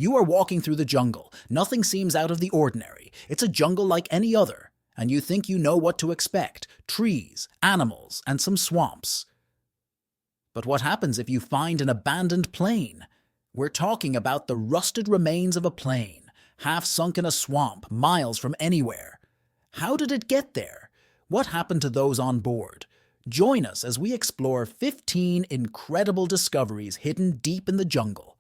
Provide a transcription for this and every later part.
You are walking through the jungle. Nothing seems out of the ordinary. It's a jungle like any other, and you think you know what to expect: trees, animals, and some swamps. But what happens if you find an abandoned plane? We're talking about the rusted remains of a plane, half sunk in a swamp, miles from anywhere. How did it get there? What happened to those on board? Join us as we explore 15 incredible discoveries hidden deep in the jungle.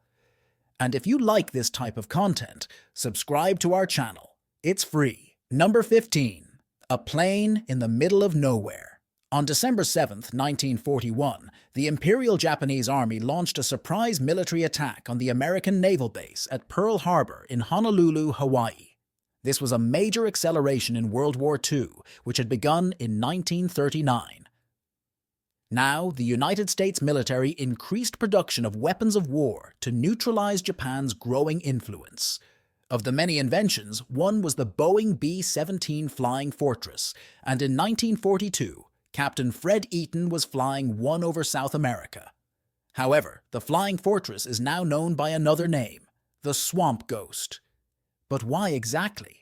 And if you like this type of content, subscribe to our channel. It's free. Number 15. A plane in the middle of nowhere. On December 7, 1941, the Imperial Japanese Army launched a surprise military attack on the American naval base at Pearl Harbor in Honolulu, Hawaii. This was a major acceleration in World War II, which had begun in 1939. Now, the United States military increased production of weapons of war to neutralize Japan's growing influence. Of the many inventions, one was the Boeing B-17 Flying Fortress, and in 1942, Captain Fred Eaton was flying one over South America. However, the Flying Fortress is now known by another name, the Swamp Ghost. But why exactly?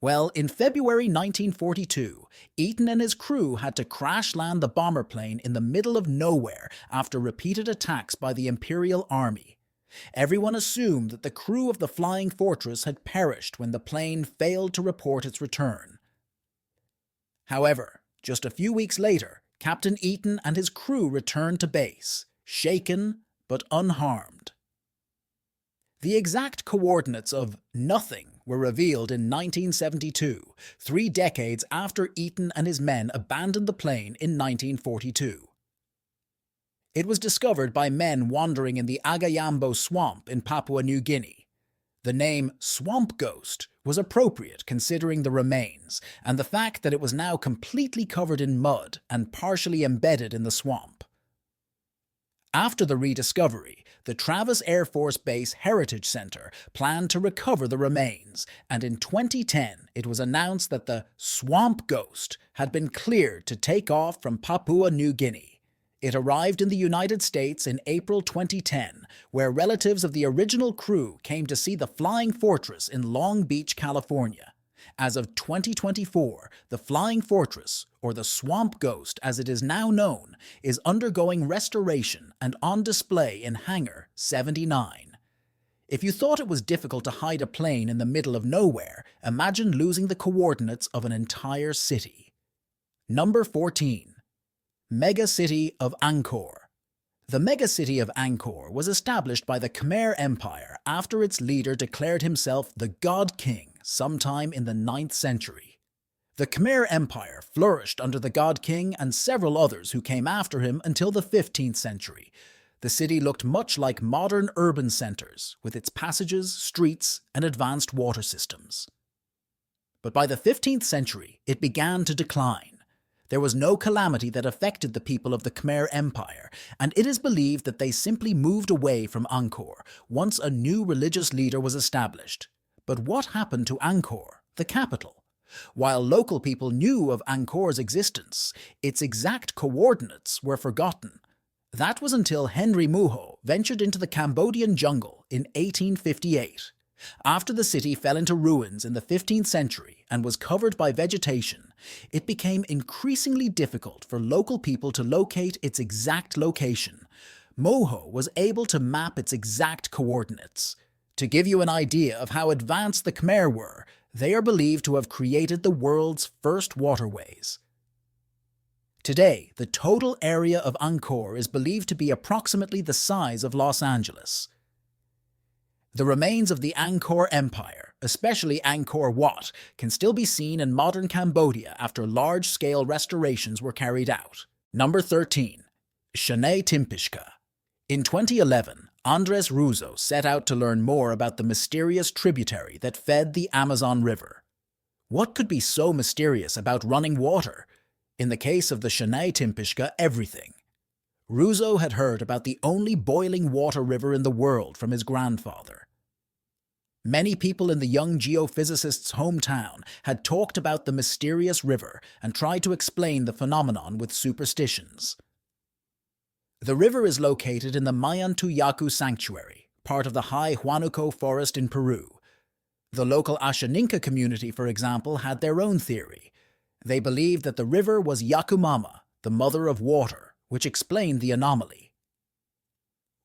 Well, in February 1942, Eaton and his crew had to crash land the bomber plane in the middle of nowhere after repeated attacks by the Imperial Army. Everyone assumed that the crew of the Flying Fortress had perished when the plane failed to report its return. However, just a few weeks later, Captain Eaton and his crew returned to base, shaken but unharmed. The exact coordinates of nothing were revealed in 1972, 3 decades after Eaton and his men abandoned the plane in 1942. It was discovered by men wandering in the Agayambo swamp in Papua New Guinea. The name Swamp Ghost was appropriate considering the remains and the fact that it was now completely covered in mud and partially embedded in the swamp. After the rediscovery, the Travis Air Force Base Heritage Center planned to recover the remains, and in 2010 it was announced that the Swamp Ghost had been cleared to take off from Papua New Guinea. It arrived in the United States in April 2010, where relatives of the original crew came to see the Flying Fortress in Long Beach, California. As of 2024, the Flying Fortress, or the Swamp Ghost as it is now known, is undergoing restoration and on display in Hangar 79. If you thought it was difficult to hide a plane in the middle of nowhere, imagine losing the coordinates of an entire city. Number 14. Megacity of Angkor. The megacity of Angkor was established by the Khmer Empire after its leader declared himself the God King sometime in the 9th century. The Khmer Empire flourished under the God King and several others who came after him until the 15th century. The city looked much like modern urban centers, with its passages, streets, and advanced water systems. But by the 15th century, it began to decline. There was no calamity that affected the people of the Khmer Empire, and it is believed that they simply moved away from Angkor once a new religious leader was established. But what happened to Angkor, the capital? While local people knew of Angkor's existence, its exact coordinates were forgotten. That was until Henry Muho ventured into the Cambodian jungle in 1858. After the city fell into ruins in the 15th century and was covered by vegetation, it became increasingly difficult for local people to locate its exact location. Moho was able to map its exact coordinates. To give you an idea of how advanced the Khmer were, they are believed to have created the world's first waterways. Today, the total area of Angkor is believed to be approximately the size of Los Angeles. The remains of the Angkor Empire, especially Angkor Wat, can still be seen in modern Cambodia after large-scale restorations were carried out. Number 13. Shanay Timpishka. In 2011, Andres Russo set out to learn more about the mysterious tributary that fed the Amazon River. What could be so mysterious about running water? In the case of the Shanay Timpishka, everything. Russo had heard about the only boiling water river in the world from his grandfather. Many people in the young geophysicist's hometown had talked about the mysterious river and tried to explain the phenomenon with superstitions. The river is located in the Mayantuyaku Sanctuary, part of the high Huánuco forest in Peru. The local Ashaninka community, for example, had their own theory. They believed that the river was Yakumama, the mother of water, which explained the anomaly.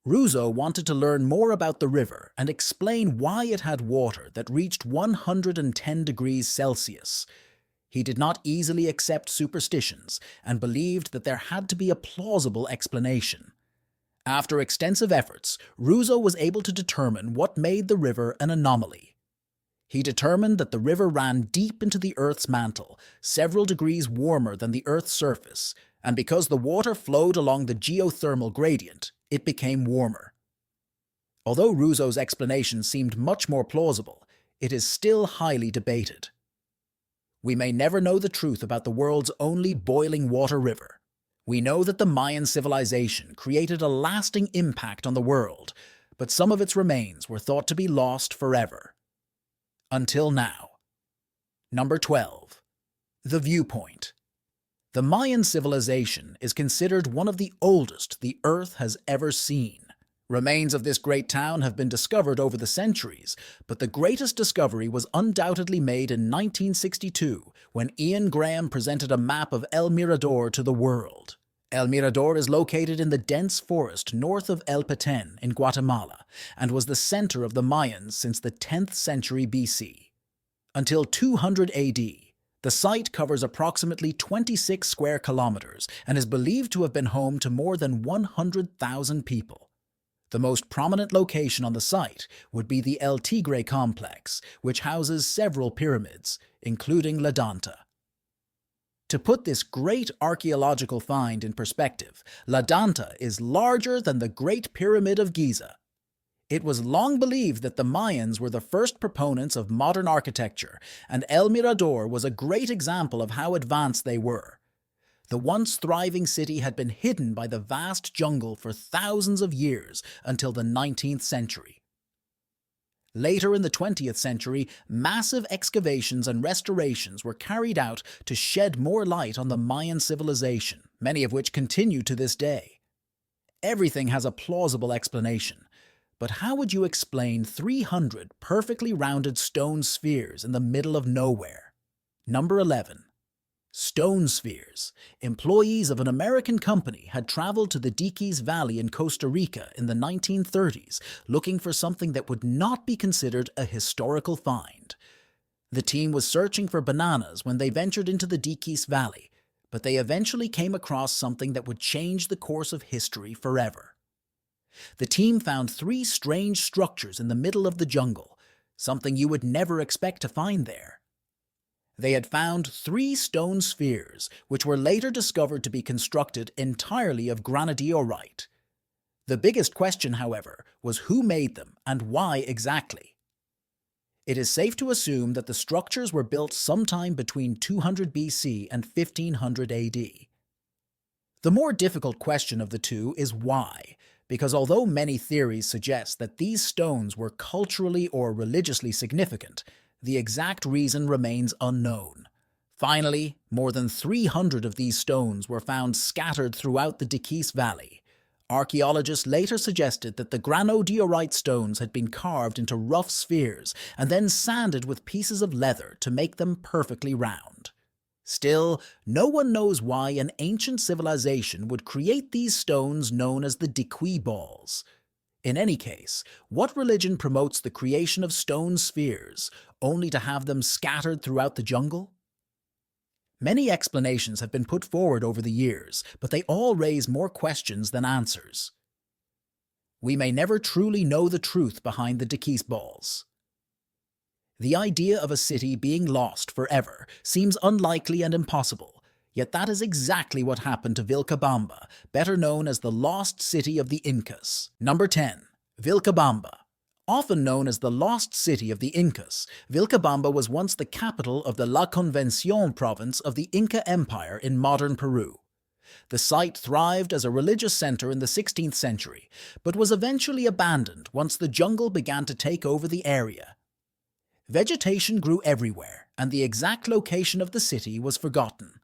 Russo wanted to learn more about the river and explain why it had water that reached 110 degrees Celsius. He did not easily accept superstitions and believed that there had to be a plausible explanation. After extensive efforts, Russo was able to determine what made the river an anomaly. He determined that the river ran deep into the Earth's mantle, several degrees warmer than the Earth's surface, and because the water flowed along the geothermal gradient, it became warmer. Although Russo's explanation seemed much more plausible, it is still highly debated. We may never know the truth about the world's only boiling water river. We know that the Mayan civilization created a lasting impact on the world, but some of its remains were thought to be lost forever. Until now. Number 12. The Viewpoint. The Mayan civilization is considered one of the oldest the Earth has ever seen. Remains of this great town have been discovered over the centuries, but the greatest discovery was undoubtedly made in 1962 when Ian Graham presented a map of El Mirador to the world. El Mirador is located in the dense forest north of El Petén in Guatemala and was the center of the Mayans since the 10th century BC. Until 200 AD, the site covers approximately 26 square kilometers and is believed to have been home to more than 100,000 people. The most prominent location on the site would be the El Tigre complex, which houses several pyramids, including La Danta. To put this great archaeological find in perspective, La Danta is larger than the Great Pyramid of Giza. It was long believed that the Mayans were the first proponents of modern architecture, and El Mirador was a great example of how advanced they were. The once thriving city had been hidden by the vast jungle for thousands of years until the 19th century. Later in the 20th century, massive excavations and restorations were carried out to shed more light on the Mayan civilization, many of which continue to this day. Everything has a plausible explanation, but how would you explain 300 perfectly rounded stone spheres in the middle of nowhere? Number 11. Stone spheres. Employees of an American company had traveled to the Diquís Valley in Costa Rica in the 1930s looking for something that would not be considered a historical find. The team was searching for bananas when they ventured into the Diquís Valley, but they eventually came across something that would change the course of history forever. The team found 3 strange structures in the middle of the jungle, something you would never expect to find there. They had found 3 stone spheres, which were later discovered to be constructed entirely of granodiorite. The biggest question, however, was who made them and why exactly. It is safe to assume that the structures were built sometime between 200 BC and 1500 AD. The more difficult question of the two is why, because although many theories suggest that these stones were culturally or religiously significant, the exact reason remains unknown. Finally, more than 300 of these stones were found scattered throughout the Diquís Valley. Archaeologists later suggested that the granodiorite stones had been carved into rough spheres and then sanded with pieces of leather to make them perfectly round. Still, no one knows why an ancient civilization would create these stones known as the Diquís balls. In any case, what religion promotes the creation of stone spheres, only to have them scattered throughout the jungle? Many explanations have been put forward over the years, but they all raise more questions than answers. We may never truly know the truth behind the Diquís balls. The idea of a city being lost forever seems unlikely and impossible, yet that is exactly what happened to Vilcabamba, better known as the lost city of the Incas. Number 10. Vilcabamba. Often known as the lost city of the Incas, Vilcabamba was once the capital of the La Convención province of the Inca Empire in modern Peru. The site thrived as a religious center in the 16th century, but was eventually abandoned once the jungle began to take over the area. Vegetation grew everywhere, and the exact location of the city was forgotten.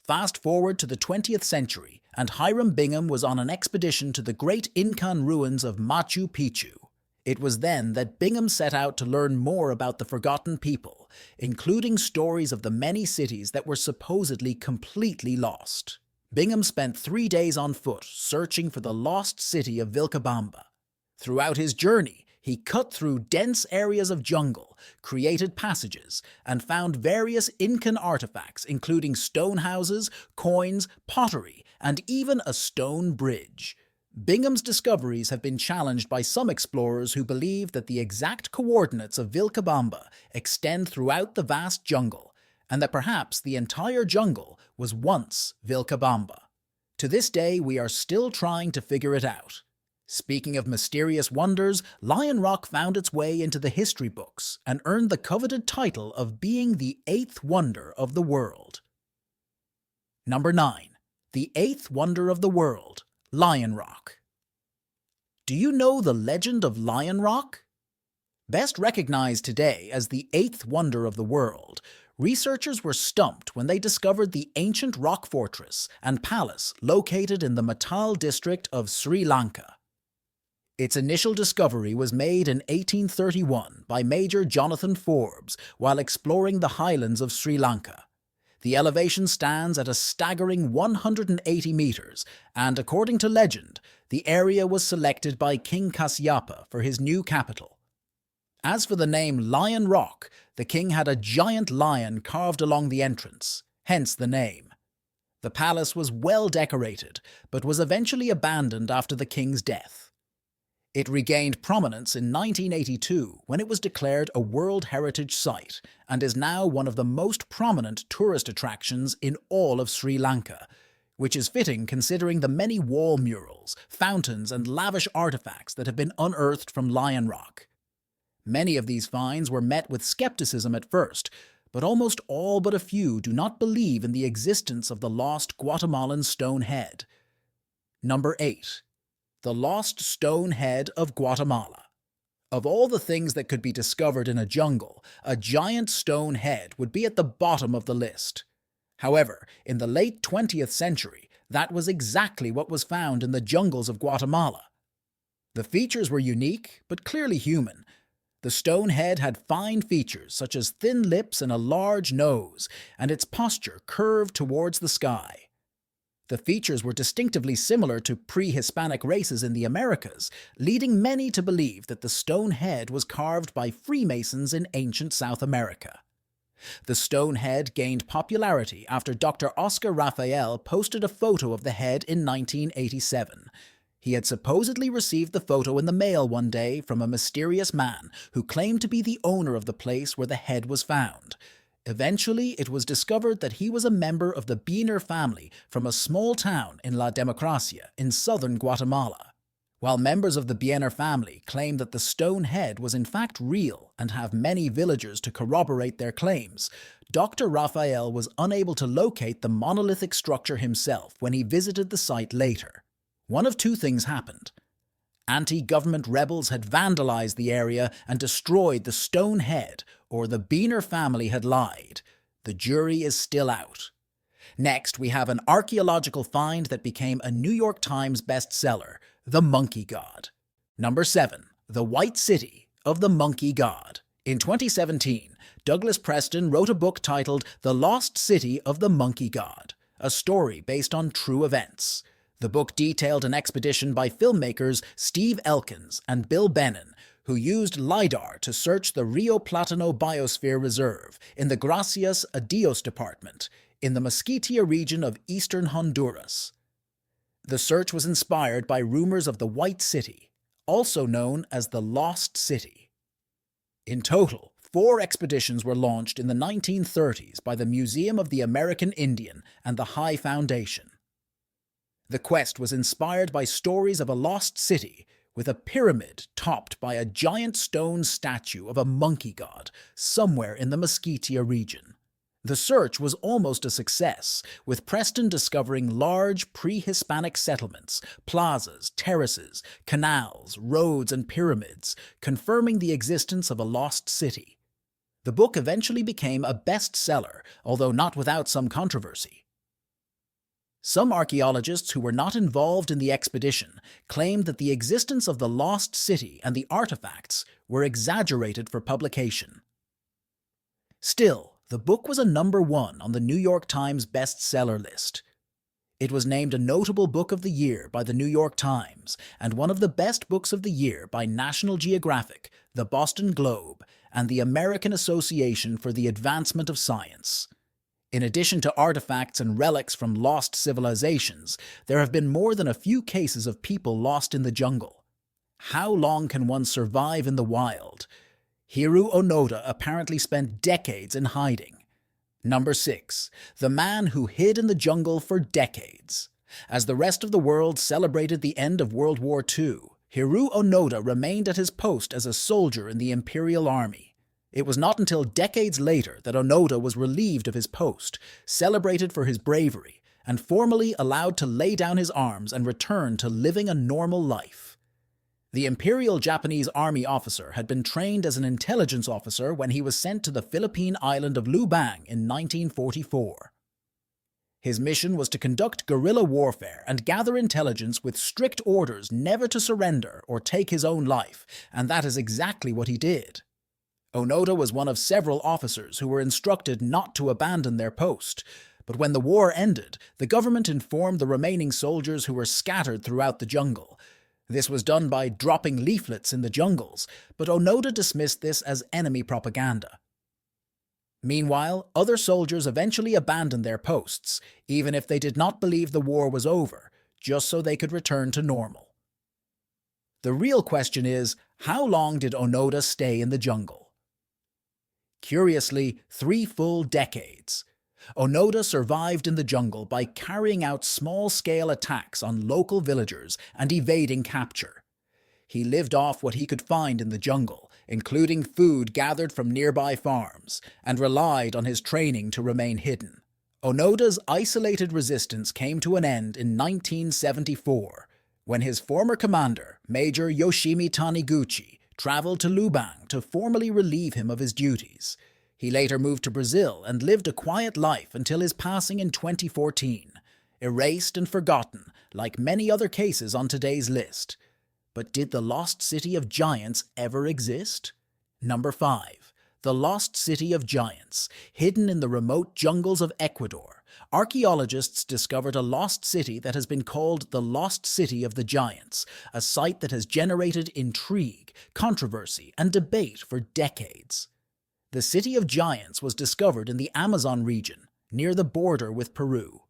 Fast forward to the 20th century, and Hiram Bingham was on an expedition to the great Incan ruins of Machu Picchu. It was then that Bingham set out to learn more about the forgotten people, including stories of the many cities that were supposedly completely lost. Bingham spent 3 days on foot searching for the lost city of Vilcabamba. Throughout his journey, he cut through dense areas of jungle, created passages, and found various Incan artifacts including stone houses, coins, pottery, and even a stone bridge. Bingham's discoveries have been challenged by some explorers who believe that the exact coordinates of Vilcabamba extend throughout the vast jungle, and that perhaps the entire jungle was once Vilcabamba. To this day, we are still trying to figure it out. Speaking of mysterious wonders, Lion Rock found its way into the history books and earned the coveted title of being the 8th wonder of the world. Number 9. The 8th wonder of the world, Lion Rock. Do you know the legend of Lion Rock? Best recognized today as the 8th wonder of the world, researchers were stumped when they discovered the ancient rock fortress and palace located in the Mattal district of Sri Lanka. Its initial discovery was made in 1831 by Major Jonathan Forbes while exploring the highlands of Sri Lanka. The elevation stands at a staggering 180 meters, and according to legend, the area was selected by King Kasyapa for his new capital. As for the name Lion Rock, the king had a giant lion carved along the entrance, hence the name. The palace was well decorated, but was eventually abandoned after the king's death. It regained prominence in 1982 when it was declared a World Heritage Site and is now one of the most prominent tourist attractions in all of Sri Lanka, which is fitting considering the many wall murals, fountains, and lavish artifacts that have been unearthed from Lion Rock. Many of these finds were met with skepticism at first, but almost all but a few do not believe in the existence of the lost Guatemalan stone head. Number 8. The lost stone head of Guatemala. Of all the things that could be discovered in a jungle, a giant stone head would be at the bottom of the list. However, in the late 20th century, that was exactly what was found in the jungles of Guatemala. The features were unique, but clearly human. The stone head had fine features such as thin lips and a large nose, and its posture curved towards the sky. The features were distinctively similar to pre-Hispanic races in the Americas, leading many to believe that the stone head was carved by Freemasons in ancient South America. The stone head gained popularity after Dr. Oscar Raphael posted a photo of the head in 1987. He had supposedly received the photo in the mail one day from a mysterious man who claimed to be the owner of the place where the head was found. Eventually, it was discovered that he was a member of the Biener family from a small town in La Democracia in southern Guatemala. While members of the Biener family claim that the stone head was in fact real and have many villagers to corroborate their claims, Dr. Raphael was unable to locate the monolithic structure himself when he visited the site later. One of two things happened. Anti-government rebels had vandalized the area and destroyed the stone head, or the Biener family had lied. The jury is still out. Next, we have an archaeological find that became a New York Times bestseller, the Monkey God. Number 7. The White City of the Monkey God. In 2017, Douglas Preston wrote a book titled The Lost City of the Monkey God, a story based on true events. The book detailed an expedition by filmmakers Steve Elkins and Bill Bennon, who used LiDAR to search the Rio Platano Biosphere Reserve in the Gracias a Dios Department in the Mosquitia region of eastern Honduras. The search was inspired by rumors of the White City, also known as the Lost City. In total, 4 expeditions were launched in the 1930s by the Museum of the American Indian and the High Foundation. The quest was inspired by stories of a lost city with a pyramid topped by a giant stone statue of a monkey god somewhere in the Mosquitia region. The search was almost a success, with Preston discovering large pre-Hispanic settlements, plazas, terraces, canals, roads, and pyramids, confirming the existence of a lost city. The book eventually became a bestseller, although not without some controversy. Some archaeologists who were not involved in the expedition claimed that the existence of the lost city and the artifacts were exaggerated for publication. Still, the book was a #1 on the New York Times bestseller list. It was named a Notable Book of the Year by the New York Times and one of the Best Books of the Year by National Geographic, the Boston Globe, and the American Association for the Advancement of Science. In addition to artifacts and relics from lost civilizations, there have been more than a few cases of people lost in the jungle. How long can one survive in the wild? Hiroo Onoda apparently spent decades in hiding. 6. The man who hid in the jungle for decades. As the rest of the world celebrated the end of World War II, Hiroo Onoda remained at his post as a soldier in the Imperial Army. It was not until decades later that Onoda was relieved of his post, celebrated for his bravery, and formally allowed to lay down his arms and return to living a normal life. The Imperial Japanese Army officer had been trained as an intelligence officer when he was sent to the Philippine island of Lubang in 1944. His mission was to conduct guerrilla warfare and gather intelligence with strict orders never to surrender or take his own life, and that is exactly what he did. Onoda was one of several officers who were instructed not to abandon their post, but when the war ended, the government informed the remaining soldiers who were scattered throughout the jungle. This was done by dropping leaflets in the jungles, but Onoda dismissed this as enemy propaganda. Meanwhile, other soldiers eventually abandoned their posts, even if they did not believe the war was over, just so they could return to normal. The real question is, how long did Onoda stay in the jungle? Curiously, 3 full decades. Onoda survived in the jungle by carrying out small-scale attacks on local villagers and evading capture. He lived off what he could find in the jungle, including food gathered from nearby farms, and relied on his training to remain hidden. Onoda's isolated resistance came to an end in 1974, when his former commander, Major Yoshimi Taniguchi, traveled to Lubang to formally relieve him of his duties. He later moved to Brazil and lived a quiet life until his passing in 2014, erased and forgotten like many other cases on today's list. But did the Lost City of Giants ever exist? 5. The Lost City of Giants. Hidden in the remote jungles of Ecuador, archaeologists discovered a lost city that has been called the Lost City of the Giants, a site that has generated intrigue, controversy, and debate for decades. The City of Giants was discovered in the Amazon region, near the border with Peru.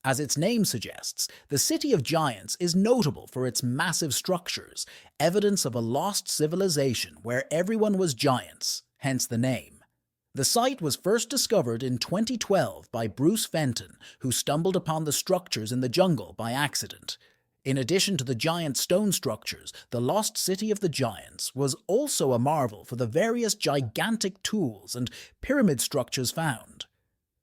As its name suggests, the City of Giants is notable for its massive structures, evidence of a lost civilization where everyone was giants, hence the name. The site was first discovered in 2012 by Bruce Fenton, who stumbled upon the structures in the jungle by accident. In addition to the giant stone structures, the Lost City of the Giants was also a marvel for the various gigantic tools and pyramid structures found.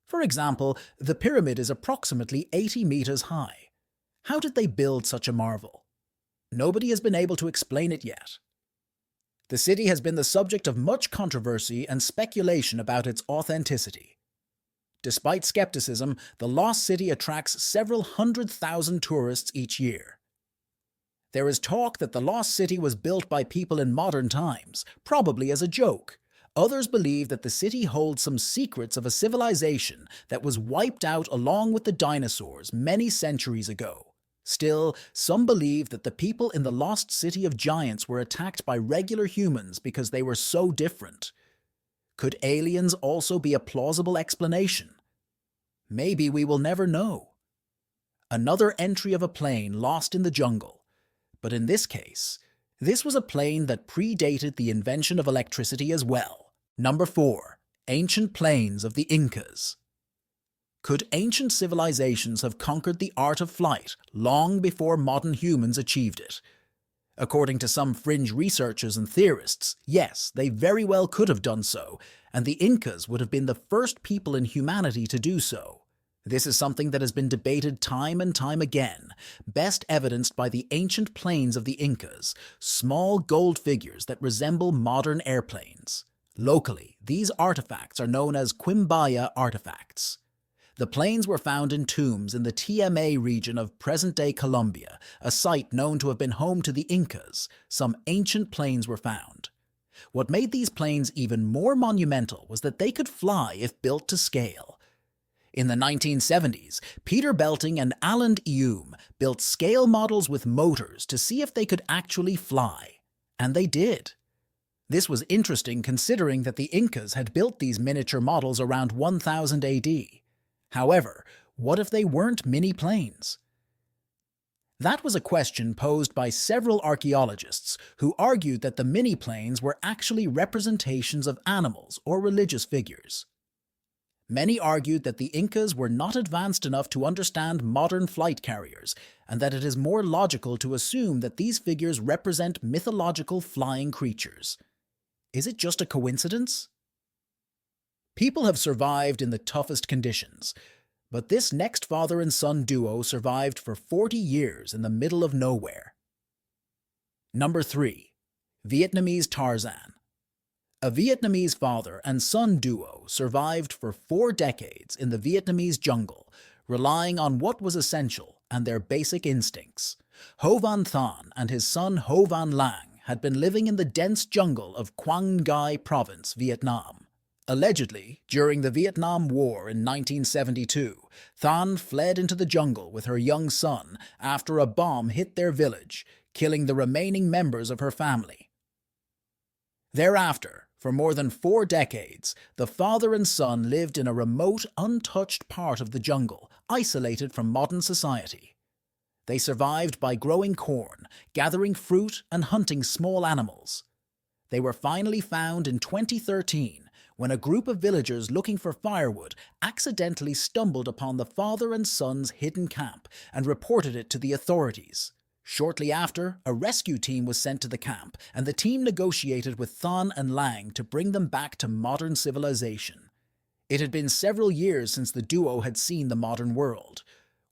For example, the pyramid is approximately 80 meters high. How did they build such a marvel? Nobody has been able to explain it yet. The city has been the subject of much controversy and speculation about its authenticity. Despite skepticism, the Lost City attracts several 100,000 tourists each year. There is talk that the Lost City was built by people in modern times, probably as a joke. Others believe that the city holds some secrets of a civilization that was wiped out along with the dinosaurs many centuries ago. Still, some believe that the people in the Lost City of Giants were attacked by regular humans because they were so different. Could aliens also be a plausible explanation? Maybe we will never know. Another entry of a plane lost in the jungle. But in this case, this was a plane that predated the invention of electricity as well. 4. Ancient planes of the Incas. Could ancient civilizations have conquered the art of flight long before modern humans achieved it? According to some fringe researchers and theorists, yes, they very well could have done so, and the Incas would have been the first people in humanity to do so. This is something that has been debated time and time again, best evidenced by the ancient planes of the Incas, small gold figures that resemble modern airplanes. Locally, these artifacts are known as Quimbaya artifacts. The planes were found in tombs in the TMA region of present-day Colombia, a site known to have been home to the Incas. Some ancient planes were found. What made these planes even more monumental was that they could fly if built to scale. In the 1970s, Peter Belting and Alan Hume built scale models with motors to see if they could actually fly. And they did. This was interesting considering that the Incas had built these miniature models around 1000 AD. However, what if they weren't mini-planes? That was a question posed by several archaeologists who argued that the mini-planes were actually representations of animals or religious figures. Many argued that the Incas were not advanced enough to understand modern flight carriers, and that it is more logical to assume that these figures represent mythological flying creatures. Is it just a coincidence? People have survived in the toughest conditions, but this next father and son duo survived for 40 years in the middle of nowhere. Number 3. Vietnamese Tarzan. A Vietnamese father and son duo survived for 4 decades in the Vietnamese jungle, relying on what was essential and their basic instincts. Ho Van Than and his son Ho Van Lang had been living in the dense jungle of Quang Ngai Province, Vietnam. Allegedly, during the Vietnam War in 1972, Than fled into the jungle with her young son after a bomb hit their village, killing the remaining members of her family. Thereafter, for more than 4 decades, the father and son lived in a remote, untouched part of the jungle, isolated from modern society. They survived by growing corn, gathering fruit, and hunting small animals. They were finally found in 2013, when a group of villagers looking for firewood accidentally stumbled upon the father and son's hidden camp and reported it to the authorities. Shortly after, a rescue team was sent to the camp, and the team negotiated with Than and Lang to bring them back to modern civilization. It had been several years since the duo had seen the modern world.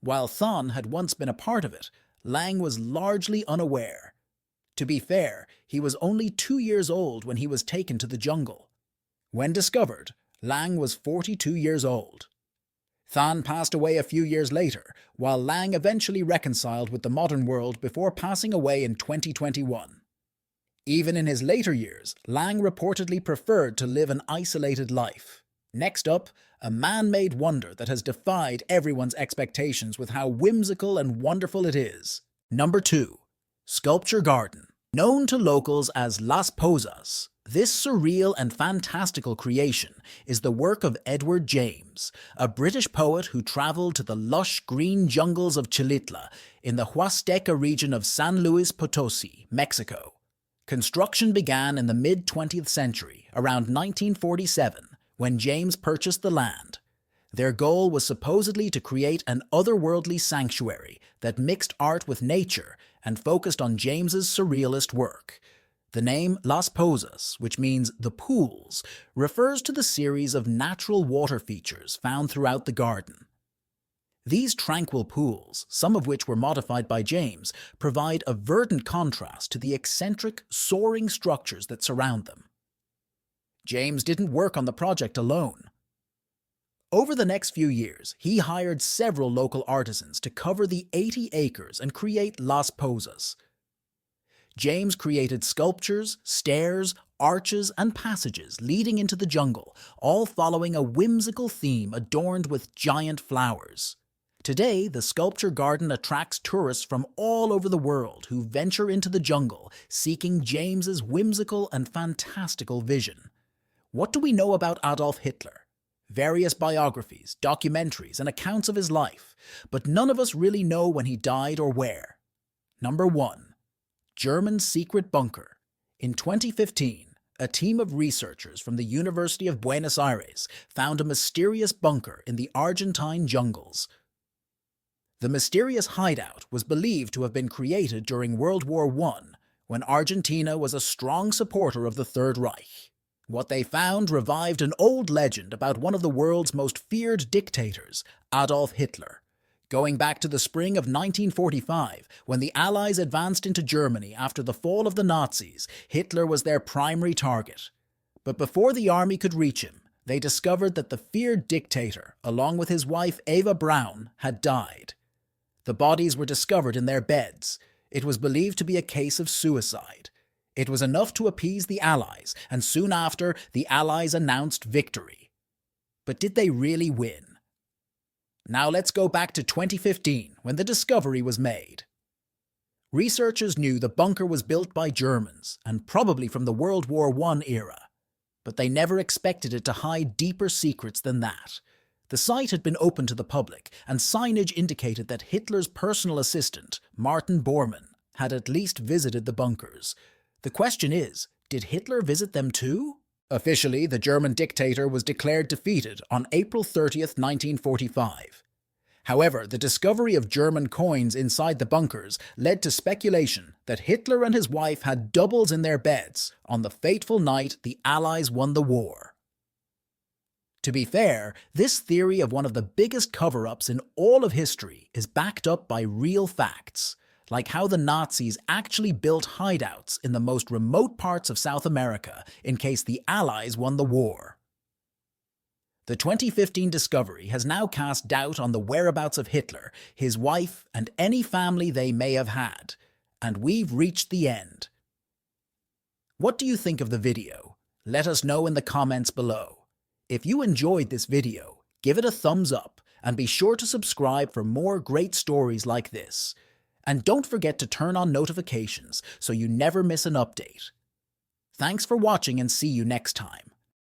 While Than had once been a part of it, Lang was largely unaware. To be fair, he was only 2 years old when he was taken to the jungle. When discovered, Lang was 42 years old. Than passed away a few years later, while Lang eventually reconciled with the modern world before passing away in 2021. Even in his later years, Lang reportedly preferred to live an isolated life. Next up, a man-made wonder that has defied everyone's expectations with how whimsical and wonderful it is. Number 2. Sculpture Garden. Known to locals as Las Posas, this surreal and fantastical creation is the work of Edward James, a British poet who traveled to the lush green jungles of Chilitla in the Huasteca region of San Luis Potosi, Mexico. Construction began in the mid-20th century, around 1947, when James purchased the land. Their goal was supposedly to create an otherworldly sanctuary that mixed art with nature and focused on James's surrealist work. The name Las Posas, which means the pools, refers to the series of natural water features found throughout the garden. These tranquil pools, some of which were modified by James, provide a verdant contrast to the eccentric, soaring structures that surround them. James didn't work on the project alone. Over the next few years, he hired several local artisans to cover the 80 acres and create Las Posas. James created sculptures, stairs, arches, and passages leading into the jungle, all following a whimsical theme adorned with giant flowers. Today, the sculpture garden attracts tourists from all over the world who venture into the jungle, seeking James's whimsical and fantastical vision. What do we know about Adolf Hitler? Various biographies, documentaries, and accounts of his life, but none of us really know when he died or where. Number 1. German secret bunker. In 2015, a team of researchers from the University of Buenos Aires found a mysterious bunker in the Argentine jungles. The mysterious hideout was believed to have been created during World War I, when Argentina was a strong supporter of the Third Reich. What they found revived an old legend about one of the world's most feared dictators, Adolf Hitler. Going back to the spring of 1945, when the Allies advanced into Germany after the fall of the Nazis, Hitler was their primary target. But before the army could reach him, They discovered that the feared dictator, along with his wife Eva Braun, had died. The bodies were discovered in their beds. It was believed to be a case of suicide. It was enough to appease the Allies, and soon after, the Allies announced victory. But did they really win? Now let's go back to 2015, when the discovery was made. Researchers knew the bunker was built by Germans, and probably from the World War I era. But they never expected it to hide deeper secrets than that. The site had been open to the public, and signage indicated that Hitler's personal assistant, Martin Bormann, had at least visited the bunkers. The question is, did Hitler visit them too? Officially, the German dictator was declared defeated on April 30th, 1945. However, the discovery of German coins inside the bunkers led to speculation that Hitler and his wife had doubles in their beds on the fateful night the Allies won the war. To be fair, this theory of one of the biggest cover-ups in all of history is backed up by real facts, like how the Nazis actually built hideouts in the most remote parts of South America in case the Allies won the war. The 2015 discovery has now cast doubt on the whereabouts of Hitler, his wife, and any family they may have had, and we've reached the end. What do you think of the video? Let us know in the comments below. If you enjoyed this video, give it a thumbs up and be sure to subscribe for more great stories like this. And don't forget to turn on notifications so you never miss an update. Thanks for watching and see you next time.